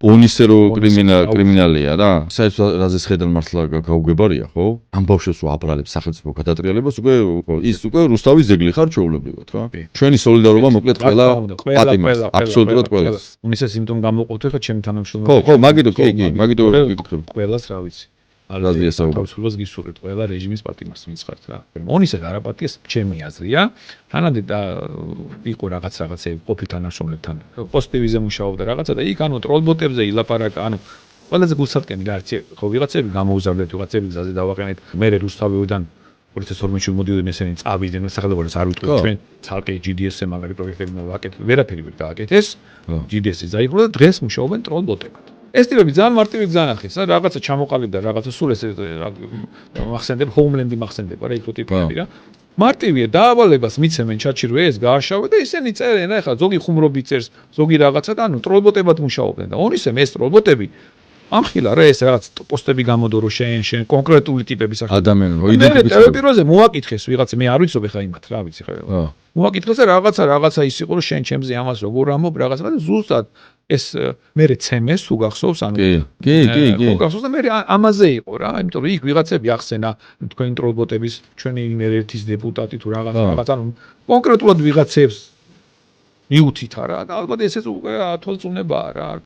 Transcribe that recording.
ონისე რო კრიმინალია რა. საერთოდ რაზეც ხედავ მართლა გაუგებარია, ხო? ამ ბავშვებს რო აბრალებს სახელმწიფო გადატრიალებას, უკვე რუსთავის ძეგლი ხარ ჩვეულებრივად, რა. ჩვენი სოლიდარობა მოკლედ ყველა პატიმარს, აბსოლუტურად ყველას. ონისეს იმიტომ გამოვყოთ, ხა ჩემი თანამშრომელი. ხო, მაგიტო კი, მაგიტო ვიკითხებ. ყველას რა ვიცი. რაზეა საუბარი? თავისუფლებას გისურვებთ ყველა რეჟიმის პატიმარს ვინც ხართ რა. ონისეს არაპატიეს ჩემი აზრია. თანადე იყო რაღაცეები ყოფილ თანამშრომლებთან. პოსტივიზე მუშაობდა რაღაცა და იქ ტროლბოტებზე ილაპარაკა, ყველაზე გულსატკენი რა არის, ხო ვიღაცები გამოუზარდეთ, ვიღაცები გზაზე დავაყენეთ. მე რუსთავიდან 2012 მოდიოდნენ ესენი წავიდნენ, სახელმწიფოს არ ვიტყვი ჩვენ ცალკე GDS-ზე მაგარი პროექტები ვაკეთებ, ვერაფერი ვერ გააკეთეს. GDS-ი დაიხურა და დღეს მუშაობენ ტროლბოტებად. ეს ტიპები ძალიან მარტივი გზანახის, რაღაცა ჩამოყალიბდა, რაღაცა სულ ეს მახსენდება, ჰოუმლენდი მახსენდება რა, იქ რო ტიპები რა. მარტივია, დაავალებას მიცემენ ჩაჩირვე ეს გააშავე და ისინი წერენ, ახლა ზოგი ხუმრობი წერს, ზოგი რაღაცა და ტროლბოტებად მუშაობდნენ და ონისემ ეს ტროლბოტები ამხილა რა ეს რაღაც პოსტები გამოდო რომ შენ კონკრეტული ტიპების ადამიანო იდენტიფიცირება. ტელეპიროზე მოაკითხეს ვიღაცა, მე არ ვიცნობ ხა იმათ რა ვიცი ხა. მოაკითხეს და რაღაცა ის იყო რომ შენ ჩემზე ამას როგორ ამობ რაღაცა და ზუსტად ეს მე ცემეს თუ გახსოვს ანუ კი. გახსოვს და მე ამაზე იყო რა, იმიტომ რომ იქ ვიღაცები ახსენა თქვენი ტროლბოტების ჩვენი ერთის დეპუტატი თუ რაღაც ანუ კონკრეტულად ვიღაცებს მიუთით რა და ალბათ ესეც უკვე ათვალწუნებაა რა.